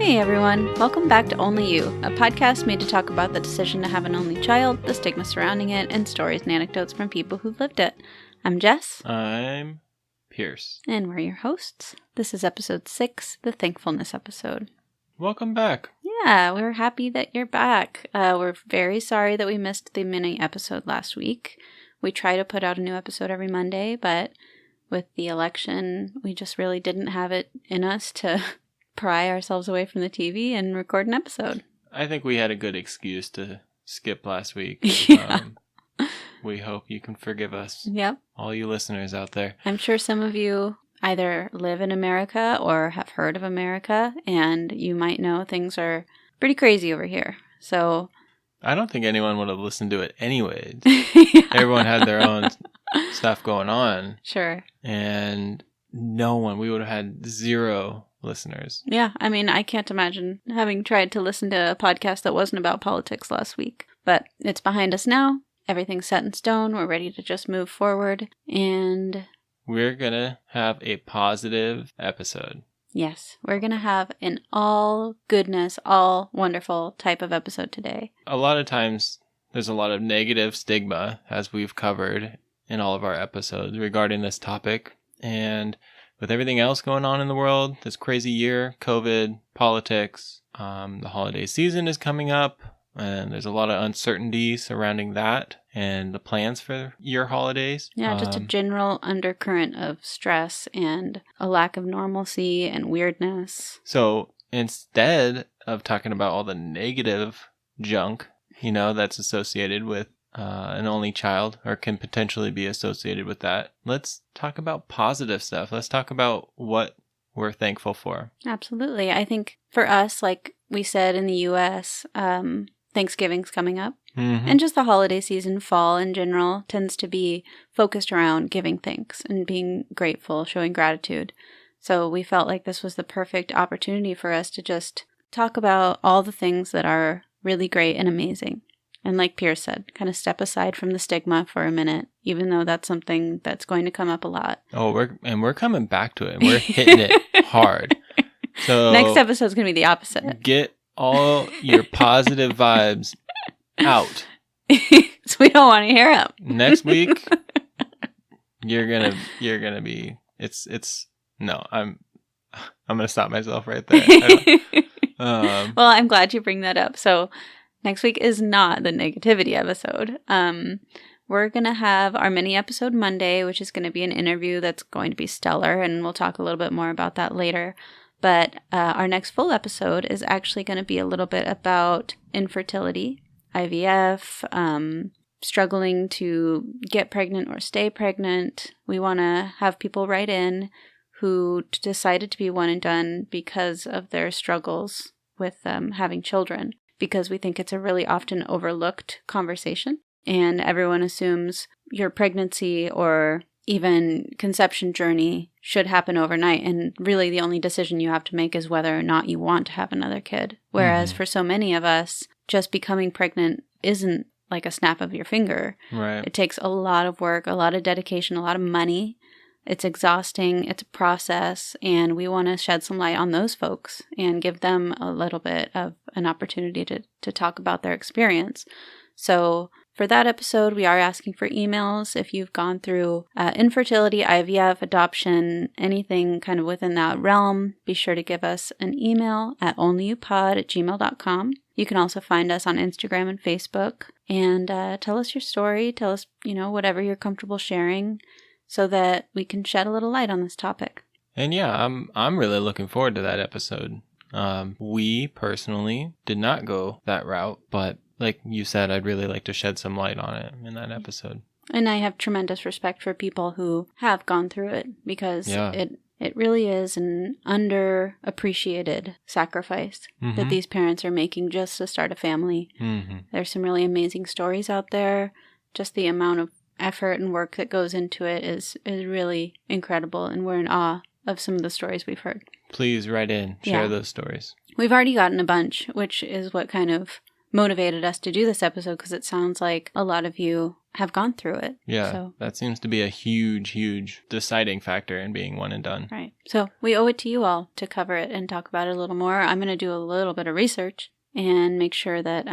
Hey everyone, welcome back to Only You, a podcast made to talk about the decision to have an only child, the stigma surrounding it, and stories and anecdotes from people who've lived it. I'm Jess. I'm Pierce. And we're your hosts. This is episode 6, the Thankfulness episode. Welcome back. Yeah, we're happy that you're back. We're very sorry that we missed the mini episode last week. We try to put out a new episode every Monday, but with the election, we just really didn't have it in us to pry ourselves away from the TV and record an episode. I think we had a good excuse to skip last week. Yeah. We hope you can forgive us. Yep. All you listeners out there. I'm sure some of you either live in America or have heard of America, and you might know things are pretty crazy over here. So I don't think anyone would have listened to it anyways. Yeah. Everyone had their own stuff going on. Sure. And we would have had 0 listeners. Yeah, I mean, I can't imagine having tried to listen to a podcast that wasn't about politics last week. But it's behind us now. Everything's set in stone. We're ready to just move forward. And We're going to have a positive episode. yes, we're going to have an all goodness, all wonderful type of episode today. A lot of times, there's a lot of negative stigma, as we've covered in all of our episodes regarding this topic. And with everything else going on in the world, this crazy year, COVID, politics, the holiday season is coming up, and there's a lot of uncertainty surrounding that and the plans for your holidays. Yeah, just a general undercurrent of stress and a lack of normalcy and weirdness. So instead of talking about all the negative junk, that's associated with an only child or can potentially be associated with that, let's talk about positive stuff. Let's talk about what we're thankful for. Absolutely. I think for us, like we said in the U.S., Thanksgiving's coming up. Mm-hmm. And just the holiday season, fall in general, tends to be focused around giving thanks and being grateful, showing gratitude. So we felt like this was the perfect opportunity for us to just talk about all the things that are really great and amazing. And like Pierce said, kind of step aside from the stigma for a minute, even though that's something that's going to come up a lot. Oh, we're coming back to it. We're hitting it hard. So next episode's going to be the opposite. Get all your positive vibes out. So we don't want to hear them. Next week, you're gonna be. No. I'm gonna stop myself right there. Well, I'm glad you bring that up. So next week is not the negativity episode. We're going to have our mini episode Monday, which is going to be an interview that's going to be stellar, and we'll talk a little bit more about that later. But our next full episode is actually going to be a little bit about infertility, IVF, struggling to get pregnant or stay pregnant. We want to have people write in who decided to be one and done because of their struggles with having children, because we think it's a really often overlooked conversation. And everyone assumes your pregnancy or even conception journey should happen overnight. And really the only decision you have to make is whether or not you want to have another kid. Whereas for so many of us, just becoming pregnant isn't like a snap of your finger. Right. It takes a lot of work, a lot of dedication, a lot of money. It's exhausting. It's a process. And we want to shed some light on those folks and give them a little bit of an opportunity to talk about their experience. So for that episode, we are asking for emails. If you've gone through infertility, IVF, adoption, anything kind of within that realm, be sure to give us an email at onlyyoupod@gmail.com. You can also find us on Instagram and Facebook and tell us your story. Tell us, whatever you're comfortable sharing so that we can shed a little light on this topic. And yeah, I'm really looking forward to that episode. We personally did not go that route, but like you said, I'd really like to shed some light on it in that episode. And I have tremendous respect for people who have gone through it because it really is an underappreciated sacrifice that these parents are making just to start a family. Mm-hmm. There's some really amazing stories out there. Just the amount of effort and work that goes into it is really incredible, and we're in awe of some of the stories we've heard. Please write in, share those stories. We've already gotten a bunch, which is what kind of motivated us to do this episode, because it sounds like a lot of you have gone through it. Yeah, so that seems to be a huge, huge deciding factor in being one and done. Right. So we owe it to you all to cover it and talk about it a little more. I'm going to do a little bit of research and make sure that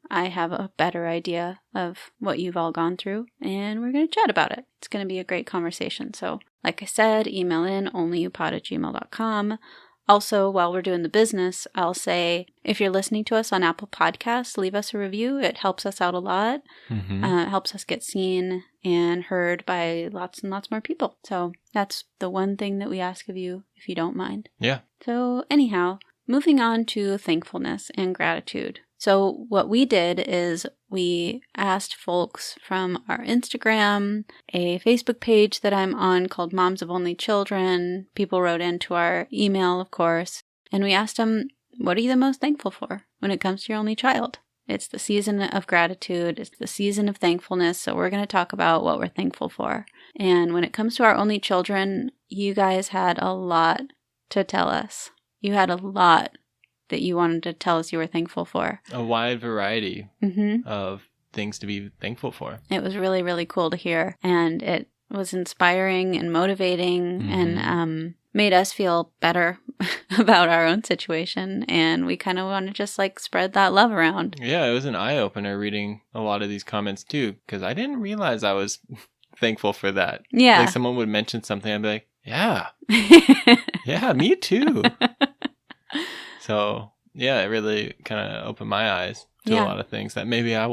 I have a better idea of what you've all gone through, and we're going to chat about it. It's going to be a great conversation. So like I said, email in onlyyoupod@gmail.com. Also, while we're doing the business, I'll say if you're listening to us on Apple Podcasts, leave us a review. It helps us out a lot. It helps us get seen and heard by lots and lots more people. So that's the one thing that we ask of you, if you don't mind. Yeah. So anyhow, moving on to thankfulness and gratitude. So what we did is we asked folks from our Instagram, a Facebook page that I'm on called Moms of Only Children. People wrote into our email, of course, and we asked them, what are you the most thankful for when it comes to your only child? It's the season of gratitude. It's the season of thankfulness. So we're going to talk about what we're thankful for. And when it comes to our only children, you guys had a lot to tell us. You had a lot that you wanted to tell us you were thankful for. A wide variety of things to be thankful for. It was really, really cool to hear. And it was inspiring and motivating and made us feel better about our own situation. And we kind of want to just like spread that love around. Yeah, it was an eye-opener reading a lot of these comments too, because I didn't realize I was thankful for that. Yeah. Like someone would mention something, I'd be like, yeah. Yeah, me too. So, yeah, it really kind of opened my eyes to a lot of things that maybe I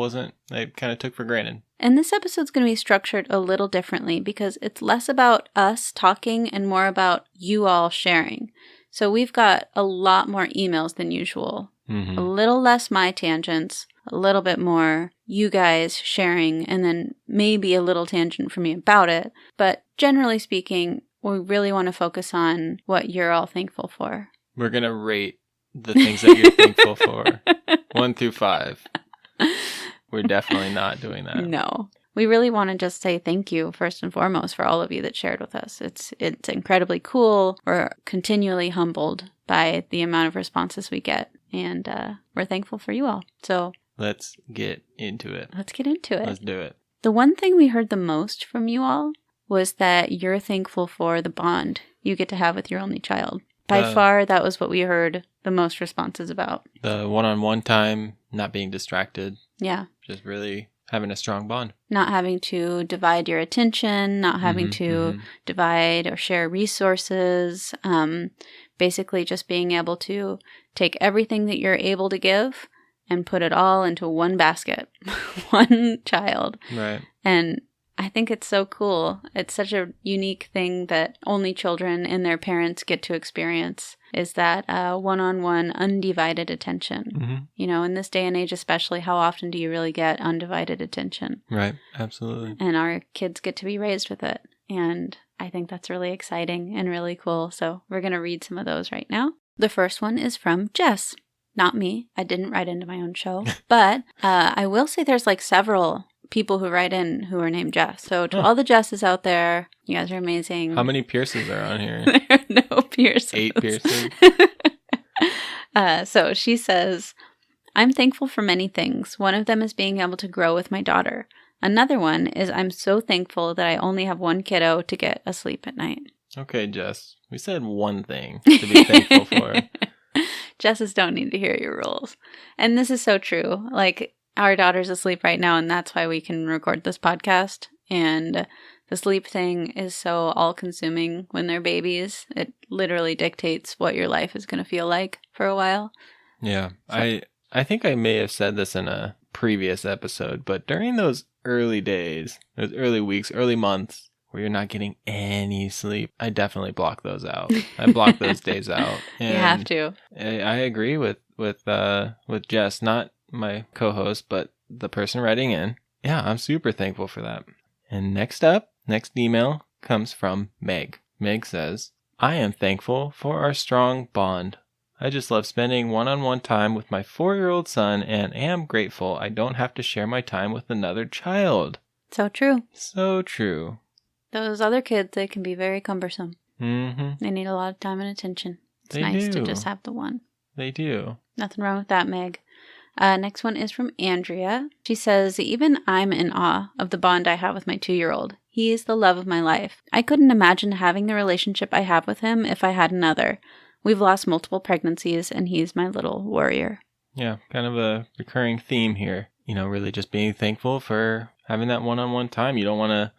kind of took for granted. And this episode's going to be structured a little differently because it's less about us talking and more about you all sharing. So we've got a lot more emails than usual. A little less my tangents, a little bit more you guys sharing, and then maybe a little tangent from me about it. But generally speaking, we really want to focus on what you're all thankful for. We're going to rate the things that you're thankful for 1 through 5. We're definitely not doing that. No. We really want to just say thank you, first and foremost, for all of you that shared with us. It's incredibly cool. We're continually humbled by the amount of responses we get, and we're thankful for you all. So let's get into it. Let's get into it. Let's do it. The one thing we heard the most from you all was that you're thankful for the bond you get to have with your only child. By far, that was what we heard the most responses about. The one-on-one time, not being distracted. Yeah. Just really having a strong bond. Not having to divide your attention, not having to divide or share resources. Basically just being able to take everything that you're able to give and put it all into one basket, one child. Right. And I think it's so cool. It's such a unique thing that only children and their parents get to experience, is that one-on-one undivided attention. You know, in this day and age especially, how often do you really get undivided attention? Right, absolutely. And our kids get to be raised with it. And I think that's really exciting and really cool. So we're going to read some of those right now. The first one is from Jess. Not me. I didn't write into my own show. But I will say there's like several people who write in who are named Jess. So to all the Jesses out there, you guys are amazing. How many Pierces are on here? There are no Pierces. 8 Pierces. So she says, I'm thankful for many things. One of them is being able to grow with my daughter. Another one is I'm so thankful that I only have one kiddo to get asleep at night. Okay, Jess. We said one thing to be thankful for. Jesses don't need to hear your rules. And this is so true. Like, our daughter's asleep right now, and that's why we can record this podcast. And the sleep thing is so all-consuming when they're babies. It literally dictates what your life is going to feel like for a while. Yeah. So. I think I may have said this in a previous episode, but during those early days, those early weeks, early months, where you're not getting any sleep, I definitely block those out. I block those days out. And you have to. I agree with Jess, not my co-host, but the person writing in. Yeah, I'm super thankful for that. And next email comes from Meg. Meg says, I am thankful for our strong bond. I just love spending one-on-one time with my 4-year-old son and am grateful I don't have to share my time with another child. So true. So true. Those other kids, they can be very cumbersome. Mm-hmm. They need a lot of time and attention. It's They nice do. to just have the one. They do. Nothing wrong with that, Meg. Next one is from Andrea. She says, even I'm in awe of the bond I have with my 2-year-old. He is the love of my life. I couldn't imagine having the relationship I have with him if I had another. We've lost multiple pregnancies, and he's my little warrior. Yeah, kind of a recurring theme here. Really just being thankful for having that one-on-one time. You don't want to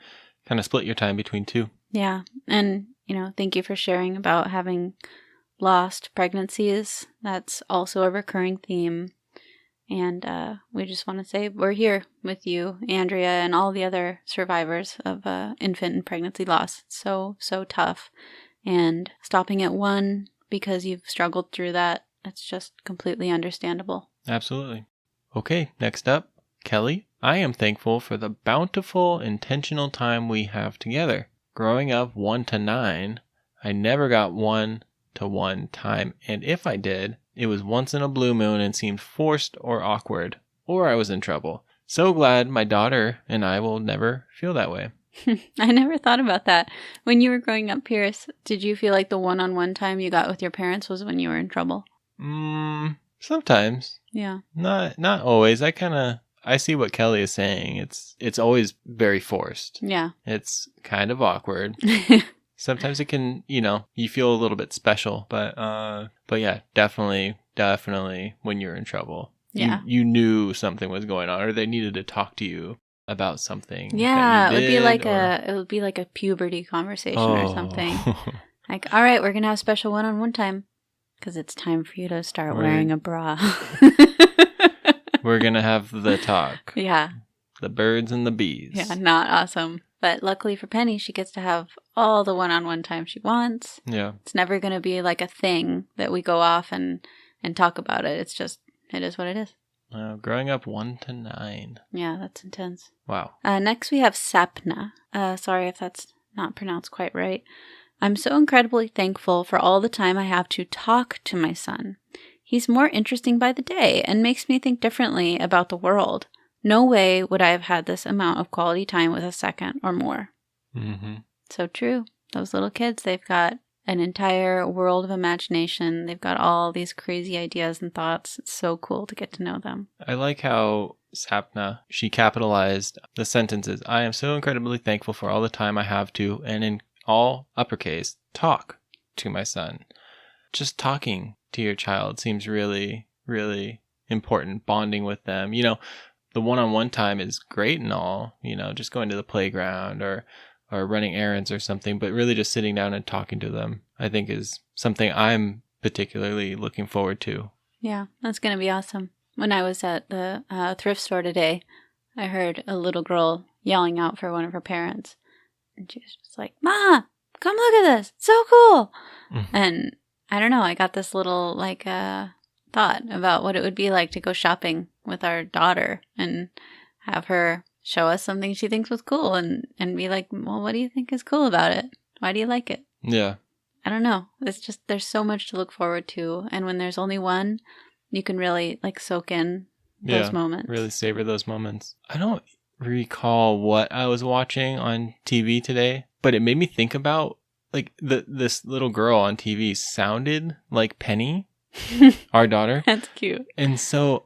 kind of split your time between two. Yeah, and, thank you for sharing about having lost pregnancies. That's also a recurring theme. And we just want to say we're here with you, Andrea, and all the other survivors of infant and pregnancy loss. It's so, so tough. And stopping at one because you've struggled through that, that's just completely understandable. Absolutely. Okay, next up, Kelly. I am thankful for the bountiful, intentional time we have together. Growing up 1 to 9, I never got 1-to-1 time, and if I did, it was once in a blue moon and seemed forced or awkward, or I was in trouble. So glad my daughter and I will never feel that way. I never thought about that. When you were growing up, Pierce, did you feel like the one-on-one time you got with your parents was when you were in trouble? Sometimes. Yeah. Not always. I see what Kelly is saying. It's always very forced. Yeah. It's kind of awkward. Sometimes it can, you feel a little bit special, but yeah, definitely when you're in trouble. Yeah. You knew something was going on, or they needed to talk to you about something. Yeah, it would be like a puberty conversation or something. Like, all right, we're going to have special one-on-one time because it's time for you to start wearing a bra. We're going to have the talk. Yeah. The birds and the bees. Yeah, not awesome. But luckily for Penny, she gets to have all the one-on-one time she wants. Yeah. It's never going to be like a thing that we go off and talk about it. It's just, it is what it is. Growing up 1 to 9. Yeah, that's intense. Wow. Next we have Sapna. Sorry if that's not pronounced quite right. I'm so incredibly thankful for all the time I have to talk to my son. He's more interesting by the day and makes me think differently about the world. No way would I have had this amount of quality time with a second or more. Mm-hmm. So true. Those little kids, they've got an entire world of imagination. They've got all these crazy ideas and thoughts. It's so cool to get to know them. I like how Sapna, she capitalized the sentences. I am so incredibly thankful for all the time I have to, and in all uppercase, talk to my son. Just talking to your child seems really, really important. Bonding with them. The one-on-one time is great and all, just going to the playground or running errands or something, but really just sitting down and talking to them, I think is something I'm particularly looking forward to. Yeah, that's going to be awesome. When I was at the thrift store today, I heard a little girl yelling out for one of her parents. And she was just like, "Ma, come look at this. It's so cool." Mm-hmm. And I don't know, I got this little thought about what it would be like to go shopping with our daughter and have her show us something she thinks was cool and be like, well, what do you think is cool about it? Why do you like it? Yeah. I don't know. It's just, there's so much to look forward to. And when there's only one, you can really soak in those moments. Really savor those moments. I don't recall what I was watching on TV today, but it made me think about this little girl on TV sounded like Penny, our daughter. That's cute. And so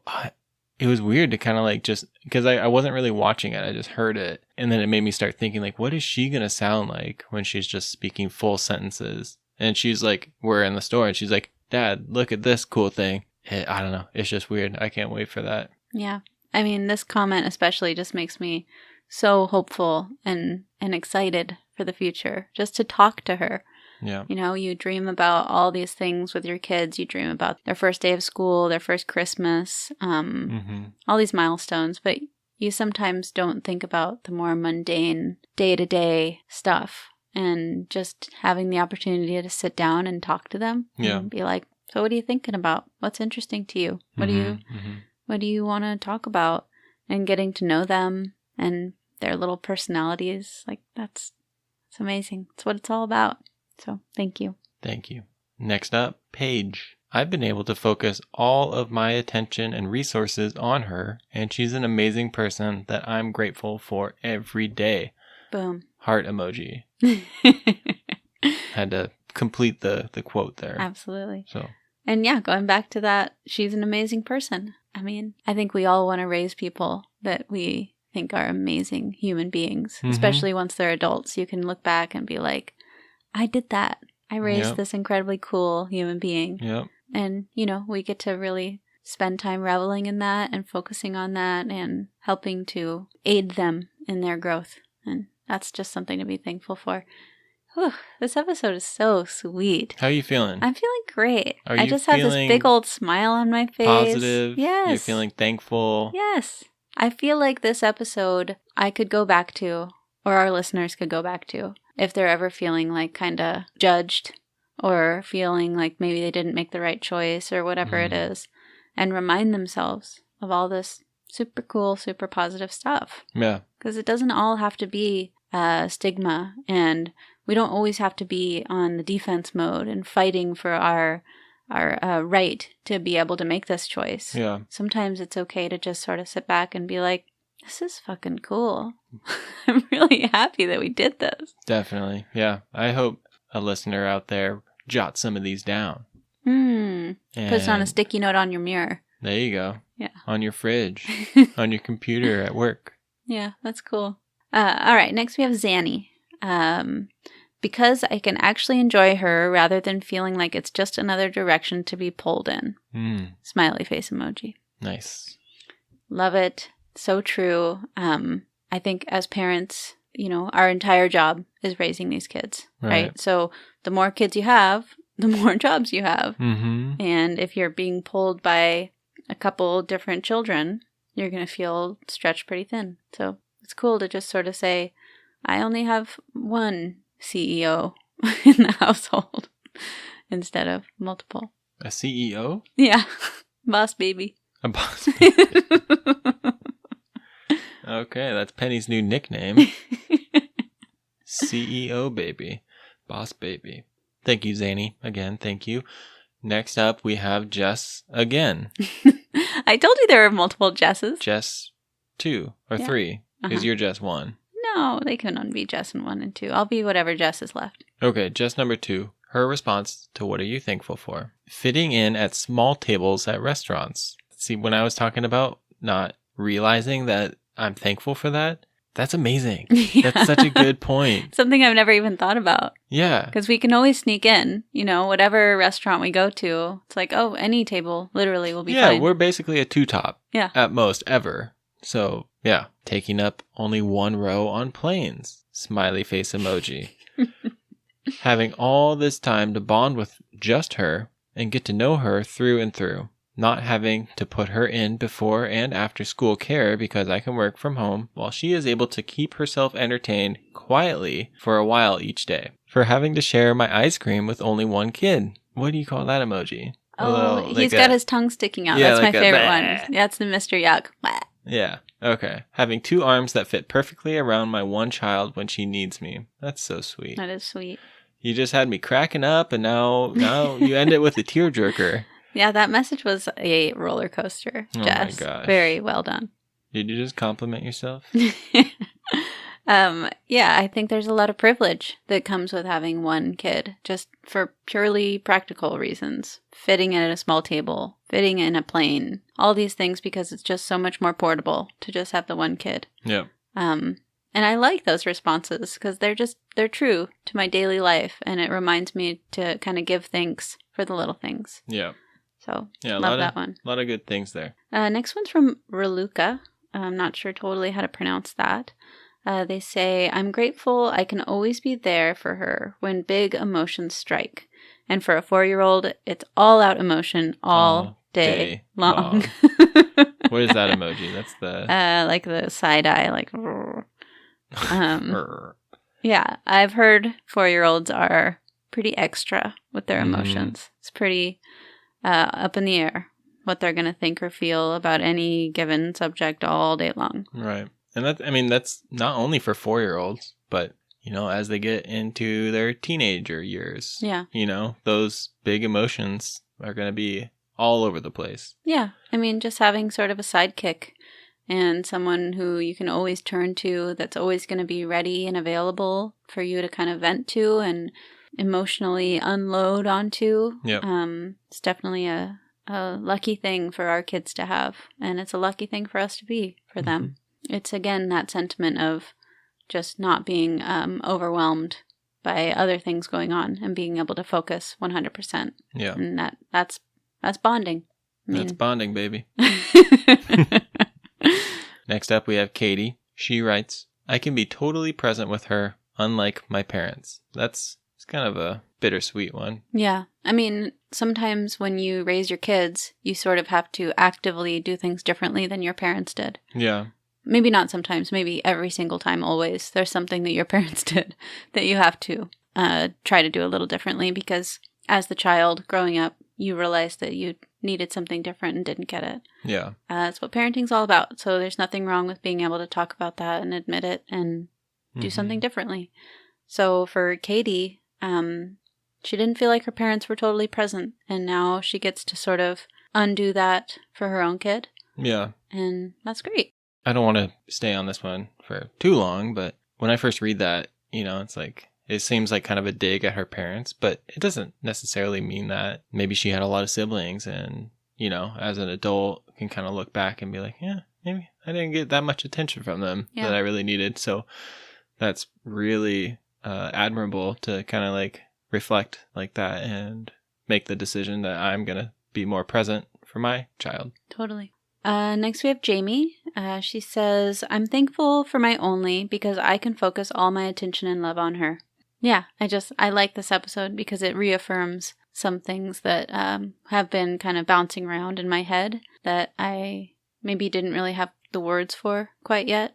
it was weird to kind of just, because I wasn't really watching it. I just heard it. And then it made me start thinking what is she going to sound like when she's just speaking full sentences? And she's like, we're in the store and she's like, Dad, look at this cool thing. I don't know. It's just weird. I can't wait for that. Yeah. I mean, this comment especially just makes me so hopeful and excited for the future, just to talk to her. Yeah. You dream about all these things with your kids. You dream about their first day of school, their first Christmas, all these milestones, but you sometimes don't think about the more mundane day-to-day stuff. And just having the opportunity to sit down and talk to them and be like, so what are you thinking about? What's interesting to you? What do you want to talk about? And getting to know them and their little personalities, that's amazing. It's what it's all about. So thank you. Thank you. Next up, Paige. I've been able to focus all of my attention and resources on her, and she's an amazing person that I'm grateful for every day. Boom. Heart emoji. Had to complete the quote there. Absolutely. So And yeah, going back to that, she's an amazing person. I mean, I think we all want to raise people that we think are amazing human beings, especially once they're adults. You can look back and be like, I did that. I raised this incredibly cool human being. Yep. And, you know, we get to really spend time reveling in that and focusing on that and helping to aid them in their growth. And that's just something to be thankful for. Whew, this episode is so sweet. How are you feeling? I'm feeling great. Are I you just have this big old smile on my face. Positive? Yes. You're feeling thankful? Yes. I feel like this episode I could go back to, or our listeners could go back to, if they're ever feeling like kind of judged or feeling like maybe they didn't make the right choice or whatever it is, and remind themselves of all this super cool, super positive stuff. Yeah. Because it doesn't all have to be stigma, and we don't always have to be on the defense mode and fighting for our right to be able to make this choice. Yeah. Sometimes it's okay to just sort of sit back and be like, this is fucking cool. I'm really happy that we did this. Definitely. Yeah. I hope a listener out there jot some of these down. Put it on a sticky note on your mirror. There you go. Yeah. On your fridge. On your computer at work. Yeah, that's cool. All right. Next we have Zanny. Because I can actually enjoy her rather than feeling like it's just another direction to be pulled in. Smiley face emoji. Nice. Love it. So true. I think as parents, you know, our entire job is raising these kids, right? So the more kids you have, the more jobs you have. And if you're being pulled by a couple different children, you're going to feel stretched pretty thin. So it's cool to just sort of say, I only have one CEO in the household instead of multiple. A CEO? Yeah. Boss baby. A boss baby. Okay, that's Penny's new nickname. CEO baby. Boss baby. Thank you, Zany. Again, thank you. Next up, we have Jess again. I told you there were multiple Jesses. Jess 2 or 3, because you're Jess 1. No, they can only be Jess in 1 and 2. I'll be whatever Jess is left. Okay, Jess number 2. Her response to what are you thankful for? Fitting in at small tables at restaurants. See, when I was talking about not realizing that I'm thankful for that, that's amazing. Yeah. That's such a good point. Something I've never even thought about. Yeah. Because we can always sneak in, you know, whatever restaurant we go to. It's like, oh, any table literally will be fine. Yeah, we're basically a 2-top. Yeah. At most, ever. So, yeah. Taking up only 1 row on planes. Smiley face emoji. Having all this time to bond with just her and get to know her through and through. Not having to put her in before and after school care because I can work from home while she is able to keep herself entertained quietly for a while each day. For having to share my ice cream with only 1 kid. What do you call that emoji? Oh, he's got his tongue sticking out. Yeah, that's like my favorite one. That's the Mr. Yuck. Yeah. Okay. Having 2 arms that fit perfectly around my 1 child when she needs me. That's so sweet. That is sweet. You just had me cracking up, and now you end it with a tearjerker. Yeah, that message was a roller coaster, Jess. Oh my gosh. Very well done. Did you just compliment yourself? Yeah, I think there's a lot of privilege that comes with having 1 kid, just for purely practical reasons. Fitting in at a small table, fitting in a plane, all these things because it's just so much more portable to just have the 1 kid. Yeah. And I like those responses because they're true to my daily life, and it reminds me to kind of give thanks for the little things. Yeah. So, yeah, love that one. A lot of good things there. Next one's from Raluca. I'm not sure totally how to pronounce that. They say, I'm grateful I can always be there for her when big emotions strike. And for a 4-year-old, it's all-out emotion all day long. What is that emoji? That's the... like the side eye, like... Yeah, I've heard 4-year-olds are pretty extra with their emotions. It's pretty up in the air what they're going to think or feel about any given subject all day long. Right. And that's not only for 4-year-olds, but, as they get into their teenager years. Yeah. Those big emotions are going to be all over the place. Yeah. Just having sort of a sidekick and someone who you can always turn to that's always going to be ready and available for you to kind of vent to and emotionally unload onto. Yep. It's definitely a lucky thing for our kids to have, and it's a lucky thing for us to be for them. It's, again, that sentiment of just not being overwhelmed by other things going on and being able to focus 100%. Yeah. And that's bonding. That's bonding, baby. Next up, we have Katie. She writes, I can be totally present with her, unlike my parents. It's kind of a bittersweet one. Yeah. I mean, sometimes when you raise your kids, you sort of have to actively do things differently than your parents did. Yeah. Maybe not sometimes, maybe every single time, always. There's something that your parents did that you have to try to do a little differently, because as the child growing up, you realized that you needed something different and didn't get it. Yeah. That's what parenting's all about. So there's nothing wrong with being able to talk about that and admit it and do something differently. So for Katie, she didn't feel like her parents were totally present, and now she gets to sort of undo that for her own kid. Yeah. And that's great. I don't want to stay on this one for too long, but when I first read that, it's like, it seems like kind of a dig at her parents, but it doesn't necessarily mean that. Maybe she had a lot of siblings and, as an adult can kind of look back and be like, yeah, maybe I didn't get that much attention from them that I really needed. So that's really admirable to kind of like reflect like that and make the decision that I'm going to be more present for my child. Totally. Next we have Jamie. She says, I'm thankful for my only because I can focus all my attention and love on her. Yeah, I like this episode because it reaffirms some things that have been kind of bouncing around in my head that I maybe didn't really have the words for quite yet.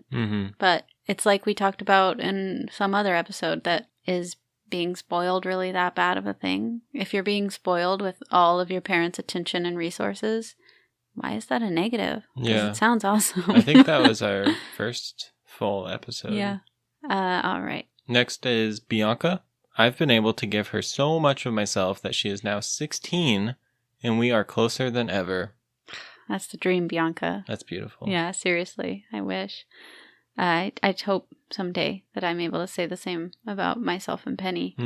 But it's like we talked about in some other episode, that is being spoiled really that bad of a thing? If you're being spoiled with all of your parents' attention and resources, why is that a negative? Yeah. It sounds awesome. I think that was our first full episode. Yeah. All right. Next is Bianca. I've been able to give her so much of myself that she is now 16 and we are closer than ever. That's the dream, Bianca. That's beautiful. Yeah, seriously. I wish. I hope someday that I'm able to say the same about myself and Penny.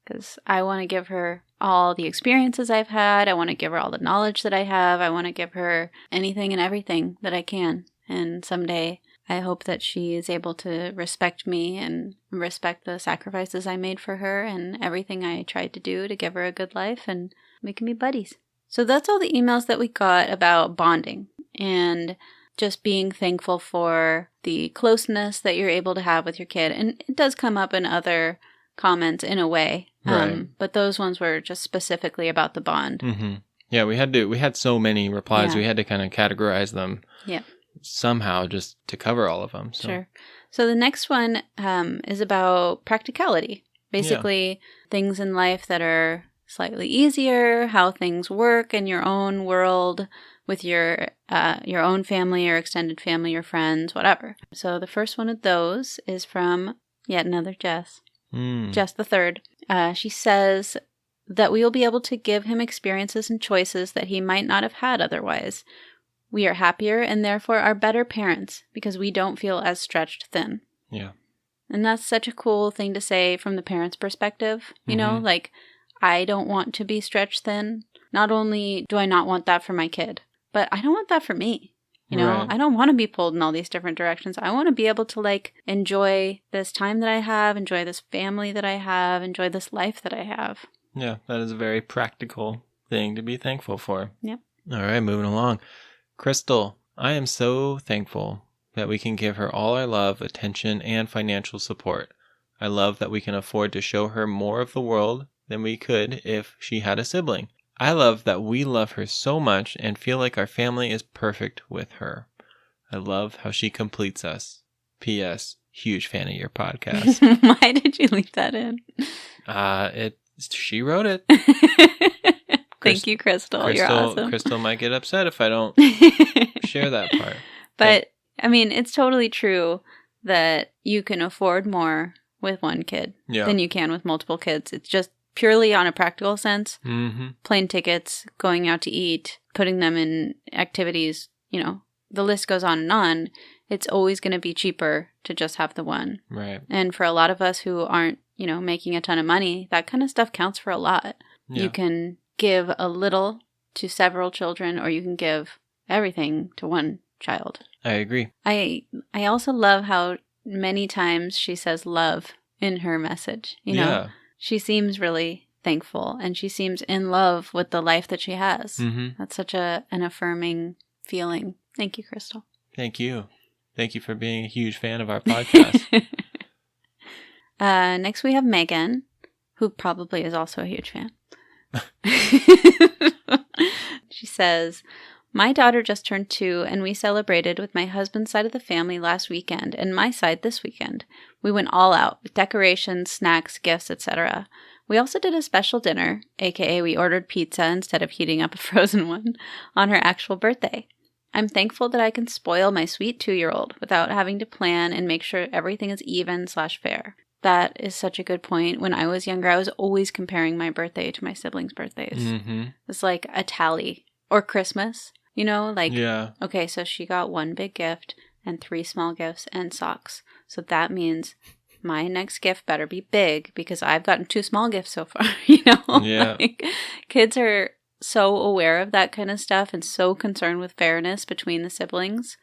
Because I want to give her all the experiences I've had. I want to give her all the knowledge that I have. I want to give her anything and everything that I can. And someday I hope that she is able to respect me and respect the sacrifices I made for her and everything I tried to do to give her a good life, and we can be buddies. So that's all the emails that we got about bonding and just being thankful for the closeness that you're able to have with your kid. And it does come up in other comments in a way. Right. But those ones were just specifically about the bond. Yeah, we had so many replies. Yeah. We had to kind of categorize them. Yeah. Somehow just to cover all of them. So. Sure. So the next one is about practicality. Basically, things in life that are slightly easier, how things work in your own world with your own family or extended family or friends, whatever. So the first one of those is from yet another Jess. Jess the third. She says that we will be able to give him experiences and choices that he might not have had otherwise. We are happier and therefore are better parents because we don't feel as stretched thin. Yeah. And that's such a cool thing to say from the parent's perspective. You know, like, I don't want to be stretched thin. Not only do I not want that for my kid, but I don't want that for me. You know, Right. I don't want to be pulled in all these different directions. I want to be able to, like, enjoy this time that I have, enjoy this family that I have, enjoy this life that I have. Yeah, that is a very practical thing to be thankful for. Yep. All right, moving along. Crystal, I am so thankful that we can give her all our love, attention, and financial support. I love that we can afford to show her more of the world than we could if she had a sibling. I love that we love her so much and feel like our family is perfect with her. I love how she completes us. P.S. Huge fan of your podcast. Why did you leave that in? She wrote it. Thank you, Crystal. You're awesome. Crystal might get upset if I don't share that part. But, I mean, it's totally true that you can afford more with one kid than you can with multiple kids. It's just purely on a practical sense. Plane tickets, going out to eat, putting them in activities, you know, the list goes on and on. It's always going to be cheaper to just have the one. Right. And for a lot of us who aren't making a ton of money, that kind of stuff counts for a lot. Yeah. You can give a little to several children, or you can give everything to one child. I agree. I also love how many times she says love in her message. Yeah. She seems really thankful, and she seems in love with the life that she has. Mm-hmm. That's such an affirming feeling. Thank you, Crystal. Thank you. Thank you for being a huge fan of our podcast. Next we have Megan, who probably is also a huge fan. She says, my daughter just turned 2, and we celebrated with my husband's side of the family last weekend and my side this weekend. We went all out with decorations, snacks, gifts, etc. We also did a special dinner, aka we ordered pizza instead of heating up a frozen one, on her actual birthday. I'm thankful that I can spoil my sweet 2-year-old without having to plan and make sure everything is even/fair. That is such a good point. When I was younger, I was always comparing my birthday to my siblings' birthdays. Mm-hmm. It's like a tally. Or Christmas, Yeah. Okay, so she got 1 big gift and 3 small gifts and socks. So that means my next gift better be big because I've gotten 2 small gifts so far, Yeah. Kids are so aware of that kind of stuff and so concerned with fairness between the siblings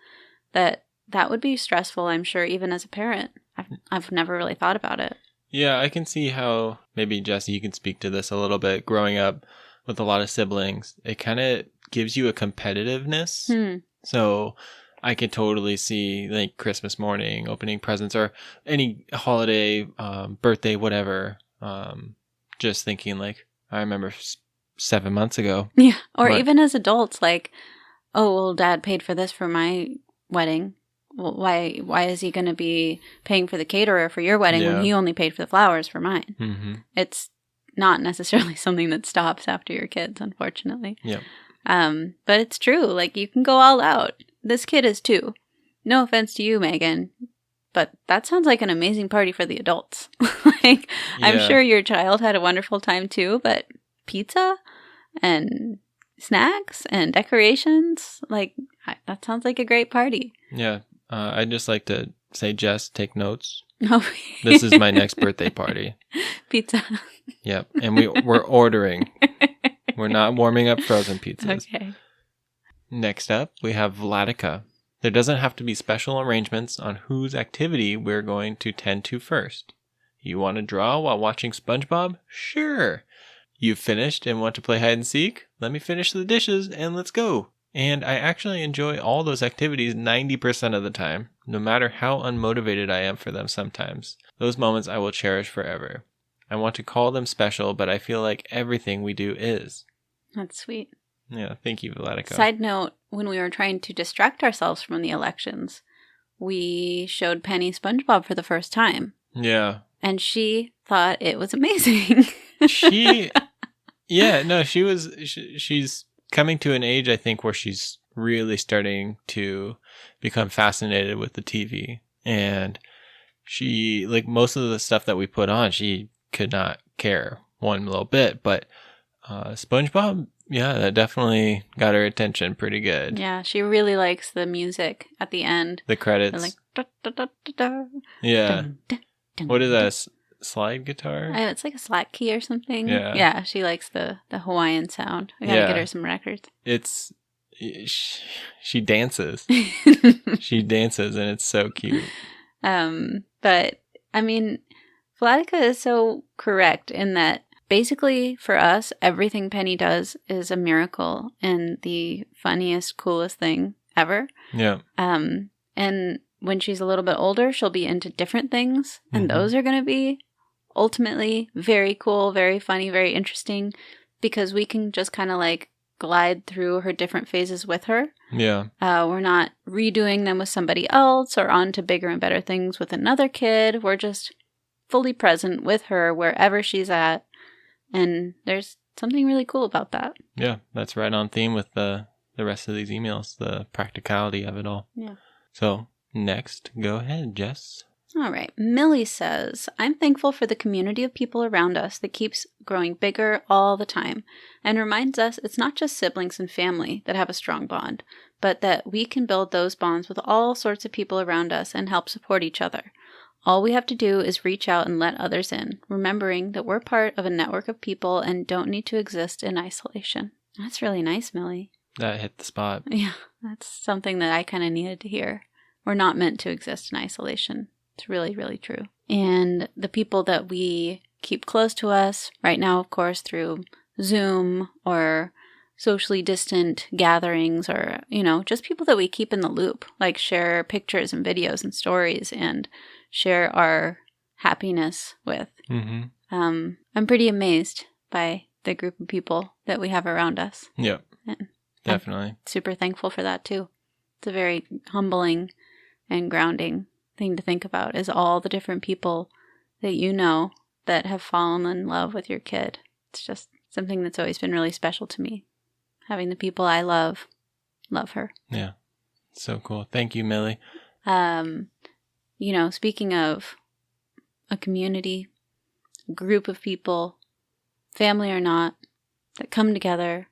that would be stressful, I'm sure, even as a parent. I've never really thought about it. Yeah, I can see how, maybe Jesse, you can speak to this a little bit. Growing up with a lot of siblings, it kind of gives you a competitiveness. So I could totally see like Christmas morning, opening presents, or any holiday, birthday, whatever. Just thinking like, I remember 7 months ago. Yeah. Or even as adults, like, oh, well, Dad paid for this for my wedding. Well, why is he going to be paying for the caterer for your wedding when he only paid for the flowers for mine? Mm-hmm. It's not necessarily something that stops after your kids, unfortunately. Yeah. But it's true. Like, you can go all out. This kid is 2. No offense to you, Megan, but that sounds like an amazing party for the adults. I'm sure your child had a wonderful time too, but pizza and snacks and decorations, that sounds like a great party. Yeah. I'd just like to say, Jess, take notes. Oh. This is my next birthday party. Pizza. Yep. And we're ordering. We're not warming up frozen pizzas. Okay. Next up, we have Vladika. There doesn't have to be special arrangements on whose activity we're going to tend to first. You want to draw while watching SpongeBob? Sure. You've finished and want to play hide and seek? Let me finish the dishes and let's go. And I actually enjoy all those activities 90% of the time, no matter how unmotivated I am for them sometimes. Those moments I will cherish forever. I want to call them special, but I feel like everything we do is. That's sweet. Yeah, thank you, Vladika. Side note, when we were trying to distract ourselves from the elections, we showed Penny SpongeBob for the first time. Yeah. And she thought it was amazing. She's coming to an age, I think, where she's really starting to become fascinated with the TV. And she, like most of the stuff that we put on, she could not care one little bit. But SpongeBob, yeah, that definitely got her attention pretty good. Yeah, she really likes the music at the end. The credits. They're like, da, da, da, da, da, yeah. dun, dun, dun, What is dun. that? Slide guitar? It's like a slack key or something. Yeah. Yeah, she likes the Hawaiian sound. I gotta get her some records. She dances. She dances and it's so cute. But I mean, Vladika is so correct in that basically for us, everything Penny does is a miracle and the funniest, coolest thing ever. Yeah. And when she's a little bit older, she'll be into different things, and those are going to be ultimately very cool, very funny, very interesting, because we can just kind of like glide through her different phases with her. Yeah. We're not redoing them with somebody else or on to bigger and better things with another kid. We're just fully present with her wherever she's at, and there's something really cool about that. Yeah, that's right on theme with the rest of these emails, the practicality of it all. Yeah. So next, go ahead, Jess. All right. Millie says, I'm thankful for the community of people around us that keeps growing bigger all the time and reminds us it's not just siblings and family that have a strong bond, but that we can build those bonds with all sorts of people around us and help support each other. All we have to do is reach out and let others in, remembering that we're part of a network of people and don't need to exist in isolation. That's really nice, Millie. That hit the spot. Yeah, that's something that I kind of needed to hear. We're not meant to exist in isolation. It's really, really true. And the people that we keep close to us right now, of course, through Zoom or socially distant gatherings, or, just people that we keep in the loop, like share pictures and videos and stories and share our happiness with. Mm-hmm. I'm pretty amazed by the group of people that we have around us. Yep. And definitely. I'm super thankful for that too. It's a very humbling and grounding thing to think about, is all the different people that that have fallen in love with your kid. It's just something that's always been really special to me. Having the people I love her. Yeah. So cool. Thank you, Millie. Speaking of a community, a group of people, family or not, that come together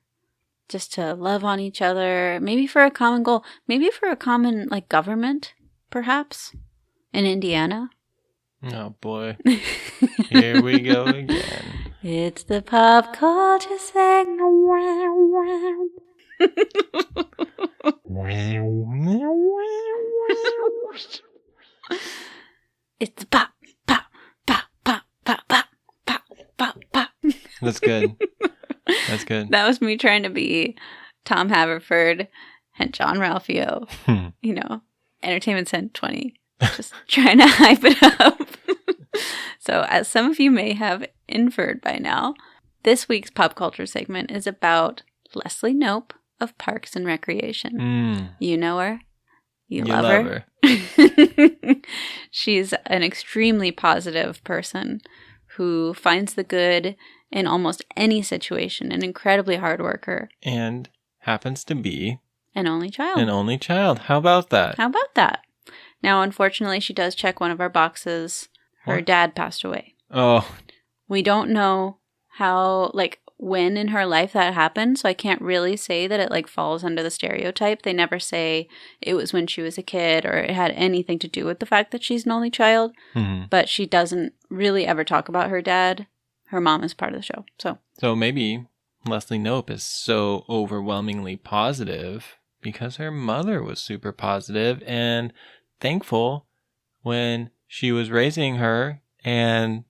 just to love on each other, maybe for a common goal, maybe for a common, government, perhaps, in Indiana. Oh, boy. Here we go again. It's the pop culture segment. It's the pop, pop, pop, pop, pop, pop, pop, pop, pop. That's good. That's good. That was me trying to be Tom Haverford and John Ralphio. Entertainment Cent 20. Just trying to hype it up. So, as some of you may have inferred by now, this week's pop culture segment is about Leslie Knope of Parks and Recreation. You know her. You love her. She's an extremely positive person who finds the good in almost any situation, an incredibly hard worker. And happens to be an only child. An only child. How about that? How about that? Now, unfortunately, she does check one of our boxes. Her dad passed away. Oh. We don't know how, when in her life that happened, so I can't really say that it, falls under the stereotype. They never say it was when she was a kid or it had anything to do with the fact that she's an only child. Mm-hmm. But she doesn't really ever talk about her dad. Her mom is part of the show, So maybe Leslie Knope is so overwhelmingly positive because her mother was super positive and thankful when she was raising her. And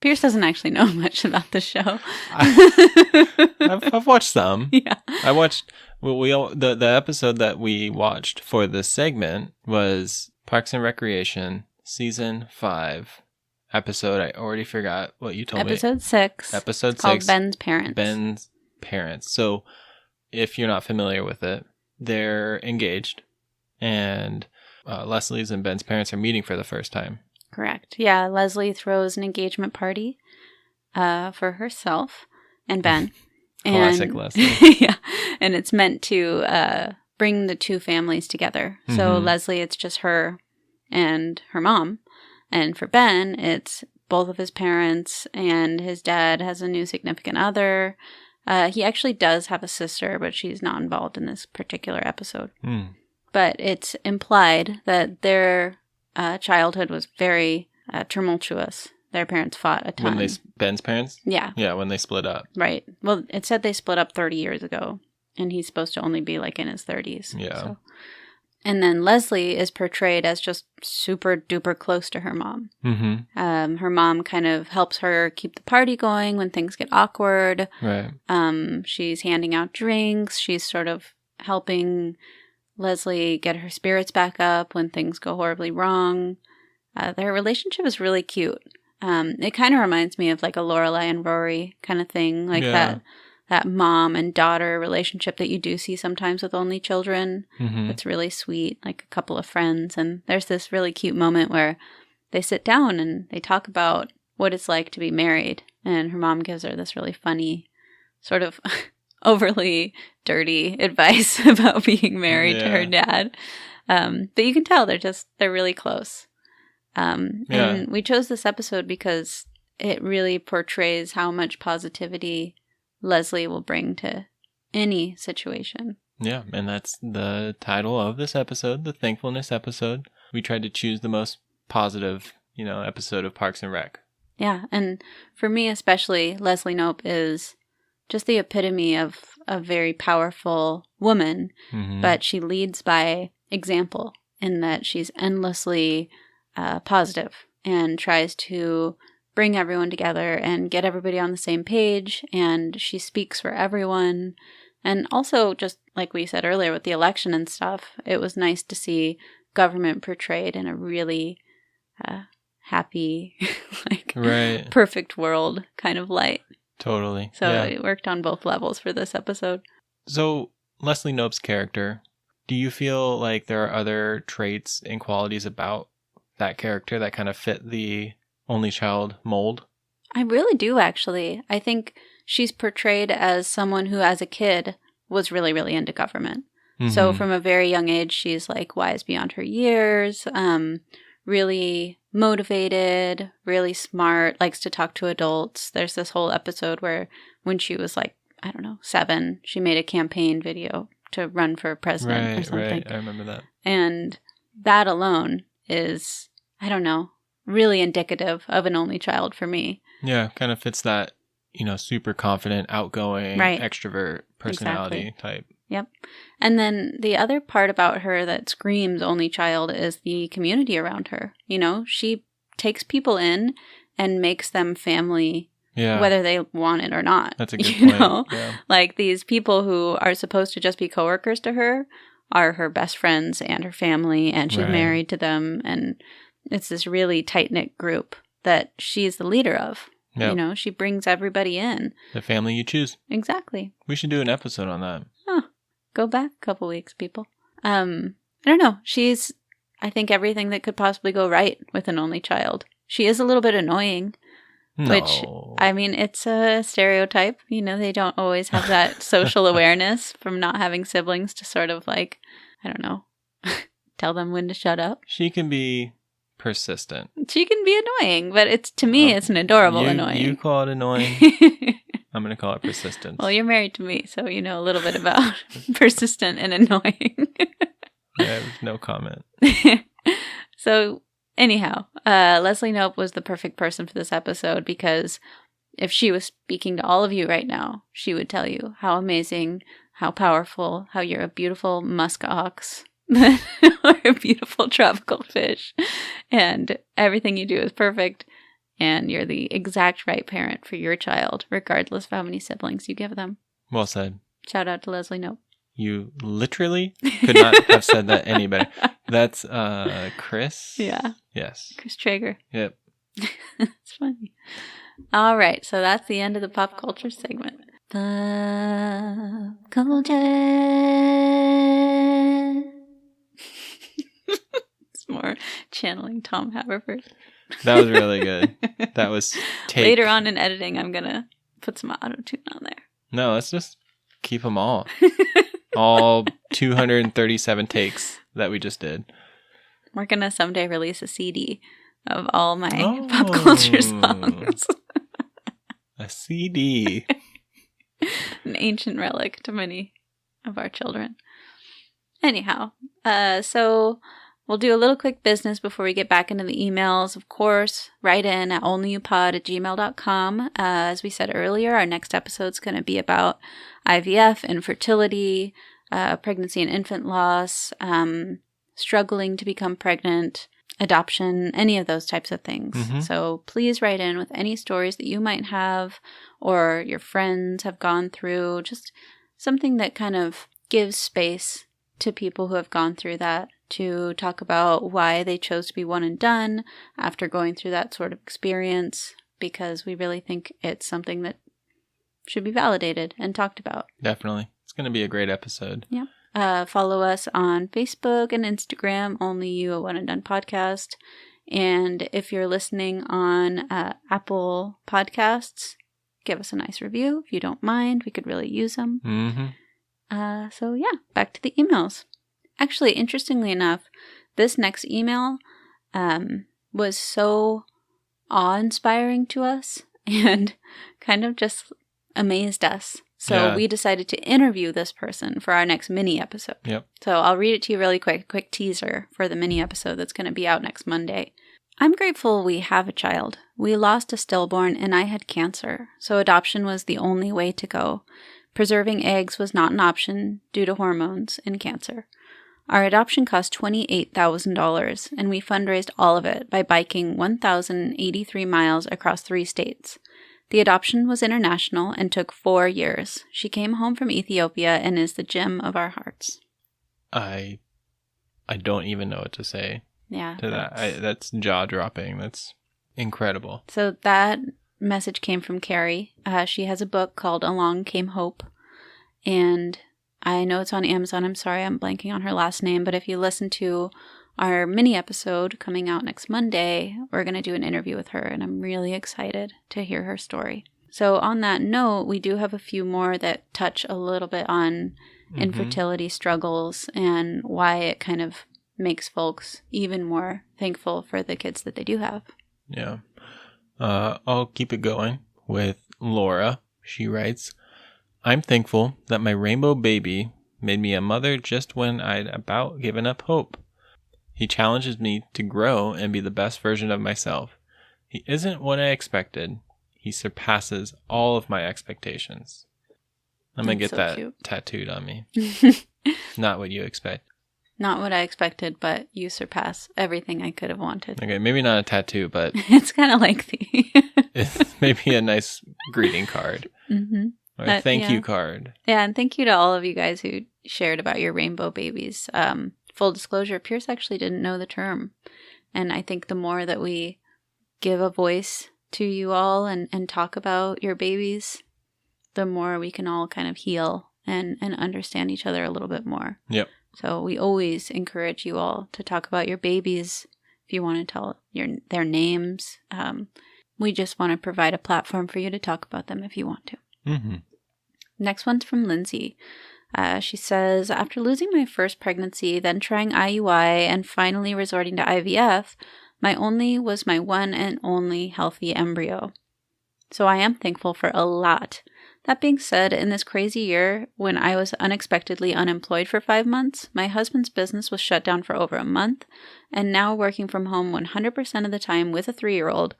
Pierce doesn't actually know much about the show. I've watched some. Yeah, I watched. Well, the episode that we watched for this segment was Parks and Recreation season 5 episode. I already forgot what you told me. Episode 6. Episode it's 6 called Ben's Parents. Ben's Parents. So, if you're not familiar with it, they're engaged, and Leslie's and Ben's parents are meeting for the first time. Correct. Yeah, Leslie throws an engagement party for herself and Ben. Classic Leslie. Yeah, and it's meant to bring the two families together. Mm-hmm. So Leslie, it's just her and her mom. And for Ben, it's both of his parents, and his dad has a new significant other. He actually does have a sister, but she's not involved in this particular episode. Mm. But it's implied that their childhood was very tumultuous. Their parents fought a ton. Ben's parents? Yeah. Yeah, when they split up. Right. Well, it said they split up 30 years ago, and he's supposed to only be in his 30s. Yeah. So. And then Leslie is portrayed as just super duper close to her mom. Mm-hmm. Her mom kind of helps her keep the party going when things get awkward. Right. She's handing out drinks. She's sort of helping Leslie get her spirits back up when things go horribly wrong. Their relationship is really cute. It kind of reminds me of a Lorelai and Rory kind of thing, that mom and daughter relationship that you do see sometimes with only children. Mm-hmm. It's really sweet, like a couple of friends. And there's this really cute moment where they sit down and they talk about what it's like to be married. And her mom gives her this really funny, sort of overly dirty advice about being married to her dad. But you can tell they're really close. And we chose this episode because it really portrays how much positivity Leslie will bring to any situation. Yeah, and that's the title of this episode, the Thankfulness episode. We tried to choose the most positive, episode of Parks and Rec. Yeah. And for me, especially, Leslie Knope is just the epitome of a very powerful woman, but she leads by example in that she's endlessly positive and tries to bring everyone together and get everybody on the same page. And she speaks for everyone. And also, just like we said earlier with the election and stuff, it was nice to see government portrayed in a really happy, perfect world kind of light. Totally. So it worked on both levels for this episode. So Leslie Knope's character, do you feel like there are other traits and qualities about that character that kind of fit the only child mold? I really do, actually. I think she's portrayed as someone who, as a kid, was really, really into government. So from a very young age, she's like wise beyond her years, really motivated, really smart, likes to talk to adults. There's this whole episode where when she was like, 7, she made a campaign video to run for president or something. Right, I remember that. And that alone is, really indicative of an only child for me. Yeah, kind of fits that, super confident, outgoing, extrovert personality type. Yep. And then the other part about her that screams only child is the community around her. She takes people in and makes them family, whether they want it or not. That's a good point. Yeah. Like these people who are supposed to just be coworkers to her are her best friends and her family, and she's married to them. And it's this really tight-knit group that she's the leader of. Yep. She brings everybody in. The family you choose. Exactly. We should do an episode on that. Go back a couple weeks, people. I don't know. She's, I think, everything that could possibly go right with an only child. She is a little bit annoying, which, it's a stereotype. They don't always have that social awareness from not having siblings to sort of tell them when to shut up. She can be persistent. She can be annoying, but it's an adorable annoying. You call it annoying. I'm going to call it persistence. Well, you're married to me, so you know a little bit about persistent and annoying. Yeah, no comment. So, anyhow, Leslie Knope was the perfect person for this episode because if she was speaking to all of you right now, she would tell you how amazing, how powerful, how you're a beautiful musk ox or a beautiful tropical fish, and everything you do is perfect. And you're the exact right parent for your child, regardless of how many siblings you give them. Well said. Shout out to Leslie Knope. You literally could not have said that any better. That's Chris? Yeah. Yes. Chris Traeger. Yep. It's funny. All right, so that's the end of the pop culture segment. Pop culture. It's more channeling Tom Haverford. That was really good. That was Later on in editing, I'm going to put some auto-tune on there. No, let's just keep them all. All 237 takes that we just did. We're going to someday release a CD of all my pop culture songs. A CD. An ancient relic to many of our children. Anyhow, so we'll do a little quick business before we get back into the emails. Of course, write in at onlyyoupod@gmail.com. As we said earlier, our next episode is going to be about IVF, infertility, pregnancy and infant loss, struggling to become pregnant, adoption, any of those types of things. Mm-hmm. So please write in with any stories that you might have or your friends have gone through, just something that kind of gives space to people who have gone through that, to talk about why they chose to be one and done after going through that sort of experience, because we really think it's something that should be validated and talked about. Definitely. It's going to be a great episode. Yeah. Follow us on Facebook and Instagram, Only You, a One and Done podcast. And if you're listening on Apple Podcasts, give us a nice review if you don't mind. We could really use them. Mm-hmm. So yeah, back to the emails. Actually, interestingly enough, this next email was so awe-inspiring to us and kind of just amazed us. So we decided to interview this person for our next mini episode. Yep. So I'll read it to you really quick. A quick teaser for the mini episode that's going to be out next Monday. I'm grateful we have a child. We lost a stillborn and I had cancer, so adoption was the only way to go. Preserving eggs was not an option due to hormones and cancer. Our adoption cost $28,000, and we fundraised all of it by biking 1,083 miles across 3 states. The adoption was international and took 4 years. She came home from Ethiopia and is the gem of our hearts. I don't even know what to say to that. That's jaw-dropping. That's incredible. So that message came from Carrie. She has a book called Along Came Hope, and I know it's on Amazon. I'm sorry, I'm blanking on her last name, but if you listen to our mini episode coming out next Monday, we're going to do an interview with her, and I'm really excited to hear her story. So on that note, we do have a few more that touch a little bit on infertility struggles and why it kind of makes folks even more thankful for the kids that they do have. Yeah. I'll keep it going with Laura. She writes, I'm thankful that my rainbow baby made me a mother just when I'd about given up hope. He challenges me to grow and be the best version of myself. He isn't what I expected. He surpasses all of my expectations. I'm going to get that tattooed on me. Not what you expect. Not what I expected, but you surpass everything I could have wanted. Okay, maybe not a tattoo, but... It's kind of lengthy. It's maybe a nice greeting card. Mm-hmm. Or a thank you card. Yeah, and thank you to all of you guys who shared about your rainbow babies. Full disclosure, Pierce actually didn't know the term. And I think the more that we give a voice to you all and talk about your babies, the more we can all kind of heal and understand each other a little bit more. Yep. So we always encourage you all to talk about your babies if you want to tell their names. We just want to provide a platform for you to talk about them if you want to. Mm-hmm. Next one's from Lindsay. She says, after losing my first pregnancy, then trying IUI, and finally resorting to IVF, my only was my one and only healthy embryo. So I am thankful for a lot. That being said, in this crazy year, when I was unexpectedly unemployed for 5 months, my husband's business was shut down for over a month, and now working from home 100% of the time with a 3-year-old,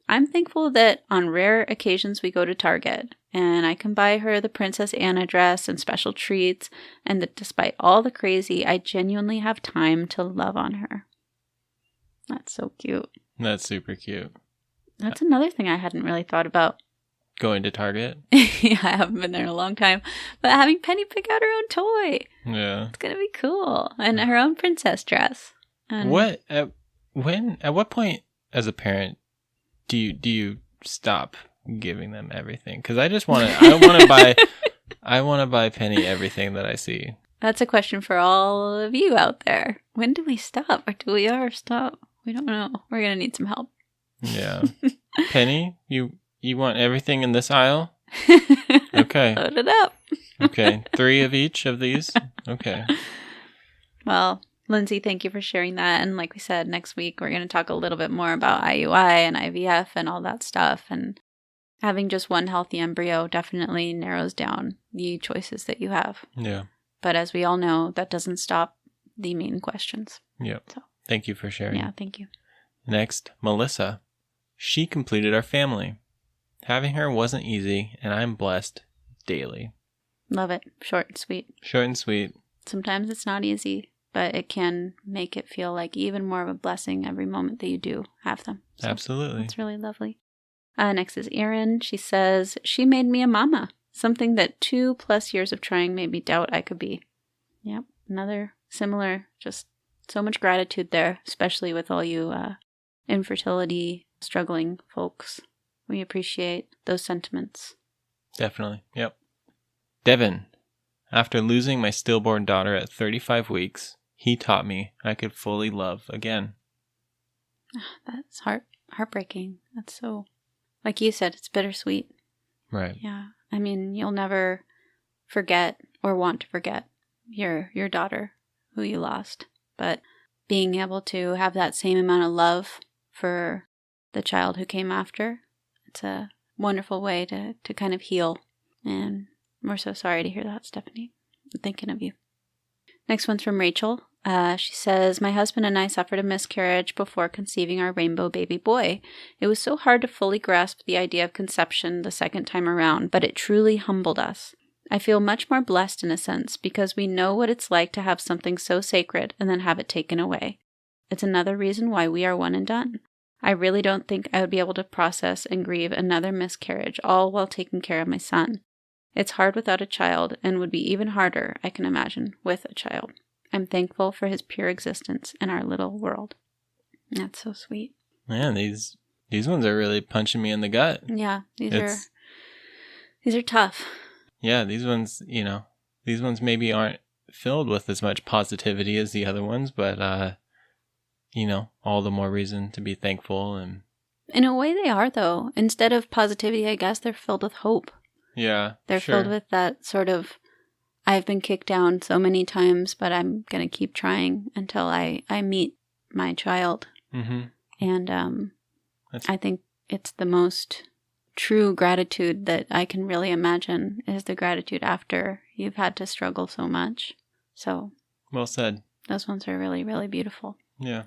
I'm thankful that on rare occasions we go to Target, and I can buy her the Princess Anna dress and special treats, and that despite all the crazy, I genuinely have time to love on her. That's so cute. That's super cute. That's another thing I hadn't really thought about. Going to Target? Yeah, I haven't been there in a long time. But having Penny pick out her own toy. Yeah. It's going to be cool. And her own princess dress. And At what point as a parent do you stop giving them everything? Because I want to buy Penny everything that I see. That's a question for all of you out there. When do we stop? Or do we ever stop? We don't know. We're going to need some help. Yeah. Penny, you want everything in this aisle? Okay. Load it up. Okay. 3 of each of these? Okay. Well, Lindsay, thank you for sharing that. And like we said, next week we're going to talk a little bit more about IUI and IVF and all that stuff. And having just one healthy embryo definitely narrows down the choices that you have. Yeah. But as we all know, that doesn't stop the main questions. Yep. So, thank you for sharing. Yeah, thank you. Next, Melissa. She completed our family. Having her wasn't easy, and I'm blessed daily. Love it. Short and sweet. Short and sweet. Sometimes it's not easy, but it can make it feel like even more of a blessing every moment that you do have them. So absolutely. That's really lovely. Next is Erin. She says, she made me a mama. Something that 2+ years of trying made me doubt I could be. Yep. Another similar, just so much gratitude there, especially with all you infertility struggling folks. We appreciate those sentiments. Definitely. Yep. Devin. After losing my stillborn daughter at 35 weeks, he taught me I could fully love again. That's heartbreaking. That's so, like you said, it's bittersweet. Right. Yeah. I mean, you'll never forget or want to forget your daughter who you lost. But being able to have that same amount of love for the child who came after, it's a wonderful way to kind of heal. And we're so sorry to hear that, Stephanie. I'm thinking of you. Next one's from Rachel. She says, my husband and I suffered a miscarriage before conceiving our rainbow baby boy. It was so hard to fully grasp the idea of conception the second time around, but it truly humbled us. I feel much more blessed in a sense because we know what it's like to have something so sacred and then have it taken away. It's another reason why we are one and done. I really don't think I would be able to process and grieve another miscarriage, all while taking care of my son. It's hard without a child and would be even harder, I can imagine, with a child. I'm thankful for his pure existence in our little world. That's so sweet. Man, these ones are really punching me in the gut. Yeah, these are tough. Yeah, these ones maybe aren't filled with as much positivity as the other ones, but all the more reason to be thankful. And in a way they are, though. Instead of positivity, I guess they're filled with hope. Yeah, they're filled with that sort of, I've been kicked down so many times, but I'm going to keep trying until I meet my child. Mm-hmm. And I think it's the most true gratitude that I can really imagine is the gratitude after you've had to struggle so much. So well said. Those ones are really, really beautiful. Yeah.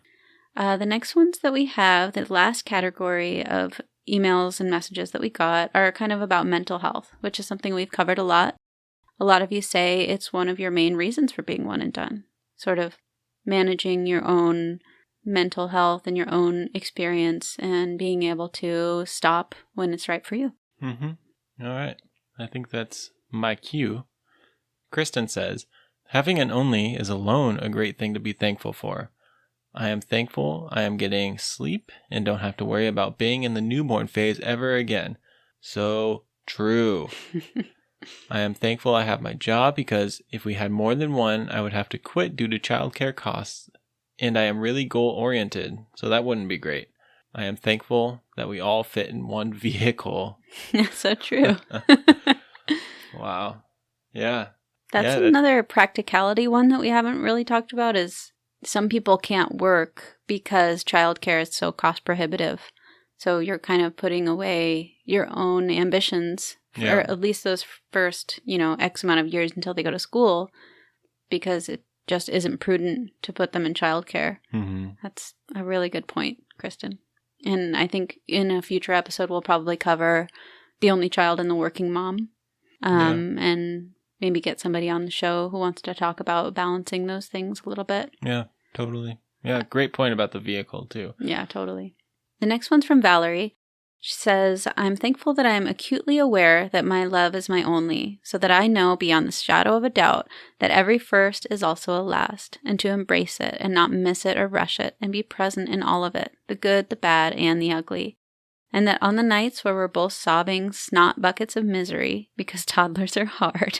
The next ones that we have, the last category of emails and messages that we got are kind of about mental health, which is something we've covered a lot. A lot of you say it's one of your main reasons for being one and done, sort of managing your own mental health and your own experience and being able to stop when it's right for you. Mm-hmm. All right. I think that's my cue. Kristen says, having an only is alone a great thing to be thankful for. I am thankful I am getting sleep and don't have to worry about being in the newborn phase ever again. So true. I am thankful I have my job because if we had more than one, I would have to quit due to childcare costs. And I am really goal-oriented, so that wouldn't be great. I am thankful that we all fit in one vehicle. So true. Wow. Yeah. That's another practicality one that we haven't really talked about is some people can't work because childcare is so cost prohibitive. So you're kind of putting away your own ambitions for at least those first, X amount of years until they go to school because it just isn't prudent to put them in childcare. Mm-hmm. That's a really good point, Kristen. And I think in a future episode, we'll probably cover the only child and the working mom. And maybe get somebody on the show who wants to talk about balancing those things a little bit. Yeah, totally. Yeah, great point about the vehicle, too. Yeah, totally. The next one's from Valerie. She says, I'm thankful that I am acutely aware that my love is my only, so that I know beyond the shadow of a doubt that every first is also a last, and to embrace it and not miss it or rush it, and be present in all of it, the good, the bad, and the ugly. And that on the nights where we're both sobbing snot buckets of misery, because toddlers are hard,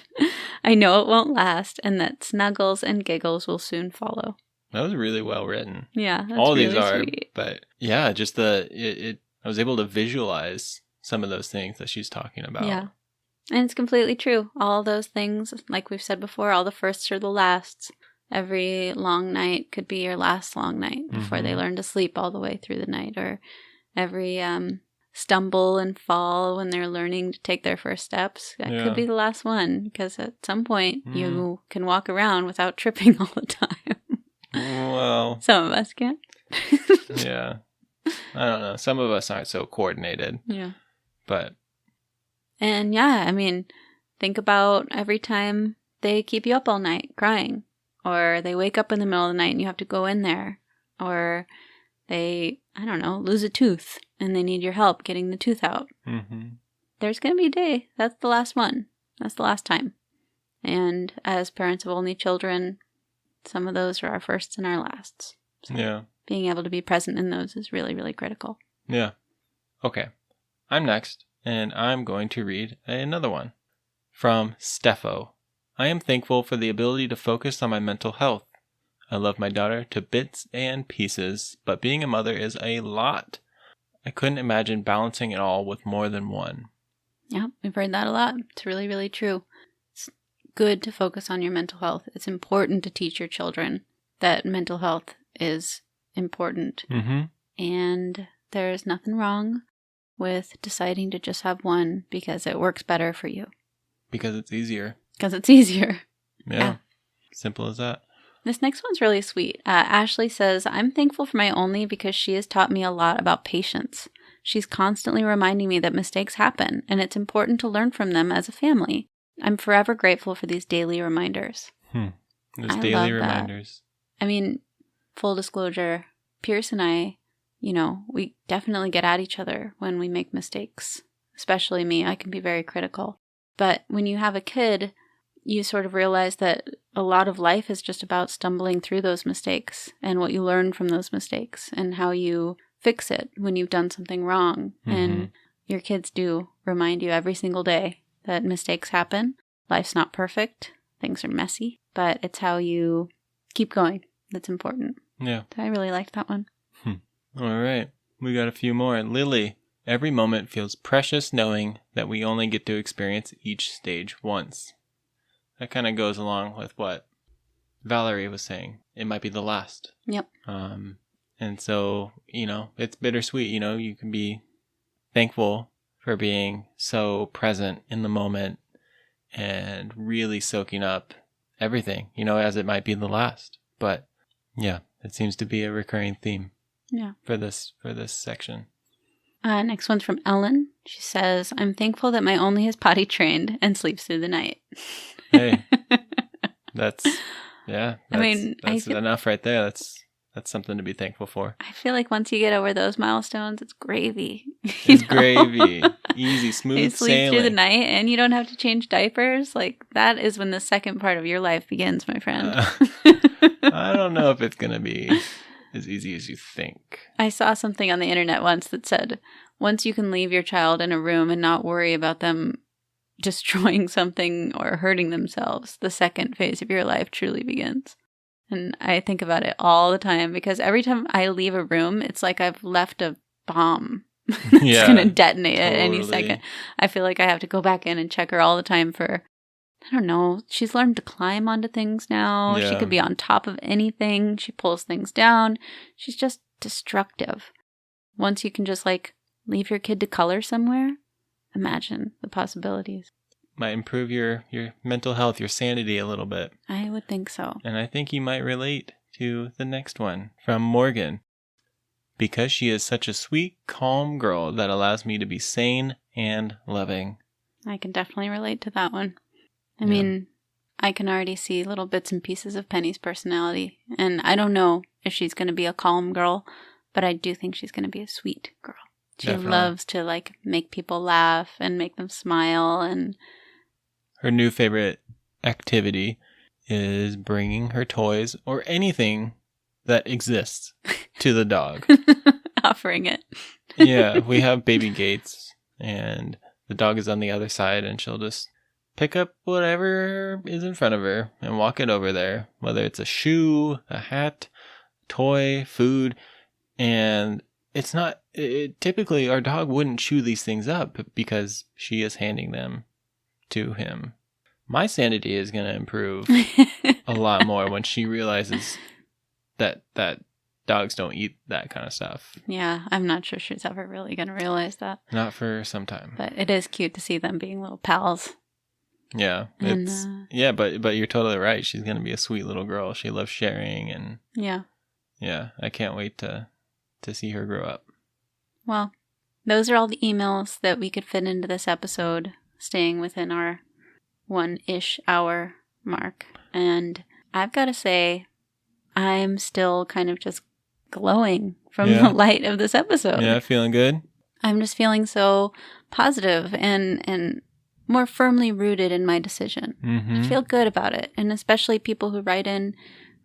I know it won't last, and that snuggles and giggles will soon follow. That was really well written. Yeah, that's all really these are, sweet. But yeah, just I was able to visualize some of those things that she's talking about. Yeah, and it's completely true. All those things, like we've said before, all the firsts are the lasts. Every long night could be your last long night before they learn to sleep all the way through the night, or every stumble and fall when they're learning to take their first steps. That could be the last one, because at some point you can walk around without tripping all the time. Well, some of us can. Yeah. I don't know. Some of us aren't so coordinated. Yeah. But. And yeah, I mean, think about every time they keep you up all night crying, or they wake up in the middle of the night and you have to go in there, or they, lose a tooth and they need your help getting the tooth out. Mm-hmm. There's going to be a day. That's the last one. That's the last time. And as parents of only children, some of those are our firsts and our lasts. So yeah. Being able to be present in those is really, really critical. Yeah. Okay. I'm next, and I'm going to read another one from Steffo. I am thankful for the ability to focus on my mental health. I love my daughter to bits and pieces, but being a mother is a lot. I couldn't imagine balancing it all with more than one. Yeah, we've heard that a lot. It's really, really true. It's good to focus on your mental health. It's important to teach your children that mental health is important. Mm-hmm. And there's nothing wrong with deciding to just have one because it works better for you. Because it's easier. Because it's easier. Yeah. Simple as that. This next one's really sweet. Ashley says, I'm thankful for my only because she has taught me a lot about patience. She's constantly reminding me that mistakes happen, and it's important to learn from them as a family. I'm forever grateful for these daily reminders. Those daily reminders. I mean, full disclosure, Pierce and I, we definitely get at each other when we make mistakes. Especially me. I can be very critical. But when you have a kid, you sort of realize that a lot of life is just about stumbling through those mistakes and what you learn from those mistakes and how you fix it when you've done something wrong. And your kids do remind you every single day that mistakes happen. Life's not perfect. Things are messy. But it's how you keep going that's important. Yeah. I really liked that one. All right. We got a few more. Lily, every moment feels precious knowing that we only get to experience each stage once. That kind of goes along with what Valerie was saying. It might be the last. Yep. And so, it's bittersweet. You can be thankful for being so present in the moment and really soaking up everything, as it might be the last. But yeah, it seems to be a recurring theme. Yeah. For this section. Next one's from Ellen. She says, I'm thankful that my only is potty trained and sleeps through the night. Hey, that's enough right there. That's something to be thankful for. I feel like once you get over those milestones, it's gravy. It's gravy. Easy, smooth sailing. You sleep through the night and you don't have to change diapers. Like, that is when the second part of your life begins, my friend. I don't know if it's going to be as easy as you think. I saw something on the internet once that said, once you can leave your child in a room and not worry about them destroying something or hurting themselves, the second phase of your life truly begins. And I think about it all the time because every time I leave a room, it's like I've left a bomb. It's going to detonate at any second. I feel like I have to go back in and check her all the time for, I don't know, she's learned to climb onto things now. Yeah. She could be on top of anything. She pulls things down. She's just destructive. Once you can just leave your kid to color somewhere, imagine the possibilities. Might improve your mental health, your sanity a little bit. I would think so. And I think you might relate to the next one from Morgan. Because she is such a sweet, calm girl that allows me to be sane and loving. I can definitely relate to that one. I mean, I can already see little bits and pieces of Penny's personality. And I don't know if she's going to be a calm girl, but I do think she's going to be a sweet girl. She loves to make people laugh and make them smile. And her new favorite activity is bringing her toys or anything that exists to the dog. Offering it. Yeah, we have baby gates and the dog is on the other side and she'll just pick up whatever is in front of her and walk it over there, whether it's a shoe, a hat, toy, food. And it's not, typically our dog wouldn't chew these things up because she is handing them to him. My sanity is going to improve a lot more when she realizes that dogs don't eat that kind of stuff. Yeah, I'm not sure she's ever really going to realize that. Not for some time. But it is cute to see them being little pals. Yeah, but you're totally right. She's going to be a sweet little girl. She loves sharing and yeah, I can't wait to see her grow up. Well, those are all the emails that we could fit into this episode, staying within our 1-ish hour mark. And I've got to say, I'm still kind of just glowing from the light of this episode. Yeah, feeling good? I'm just feeling so positive and more firmly rooted in my decision. Mm-hmm. I feel good about it. And especially people who write in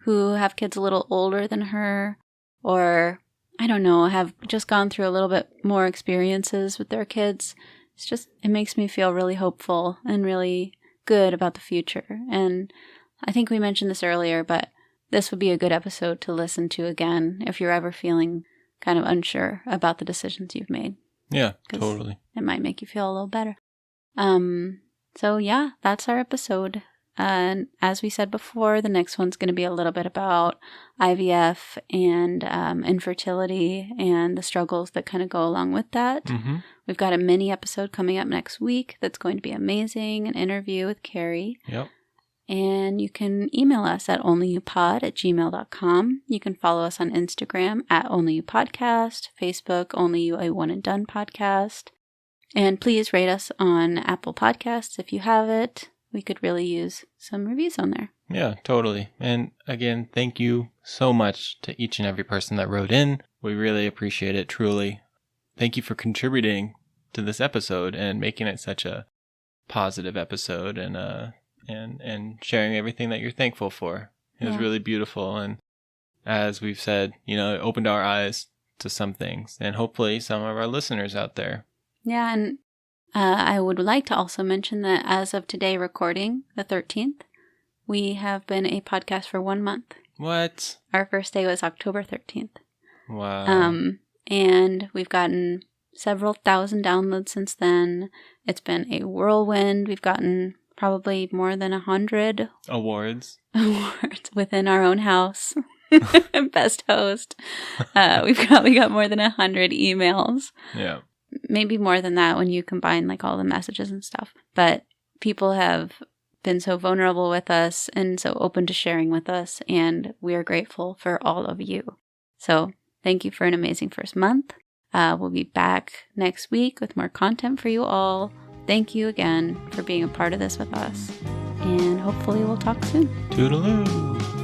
who have kids a little older than her or, I don't know, have just gone through a little bit more experiences with their kids. It makes me feel really hopeful and really good about the future. And I think we mentioned this earlier, but this would be a good episode to listen to again if you're ever feeling kind of unsure about the decisions you've made. Yeah, totally. It might make you feel a little better. So yeah, that's our episode. And as we said before, the next one's going to be a little bit about IVF and infertility and the struggles that kind of go along with that. Mm-hmm. We've got a mini episode coming up next week that's going to be amazing, an interview with Carrie. Yep. And you can email us at onlyyoupod@gmail.com. You can follow us on Instagram at onlyyoupodcast, Facebook, Only You a One and Done podcast. And please rate us on Apple Podcasts if you have it. We could really use some reviews on there. Yeah, totally. And again, thank you so much to each and every person that wrote in. We really appreciate it, truly. Thank you for contributing to this episode and making it such a positive episode and sharing everything that you're thankful for. It was really beautiful. And as we've said, it opened our eyes to some things and hopefully some of our listeners out there. Yeah, and I would like to also mention that as of today recording, the 13th, we have been a podcast for 1 month. What? Our first day was October 13th. Wow. And we've gotten several thousand downloads since then. It's been a whirlwind. We've gotten probably more than 100 awards within our own house. Best host. We got more than 100 emails. Yeah. Maybe more than that when you combine like all the messages and stuff. But people have been so vulnerable with us and so open to sharing with us, and we are grateful for all of you. So thank you for an amazing first month. We'll be back next week with more content for you all. Thank you again for being a part of this with us, and hopefully we'll talk soon. Toodaloo.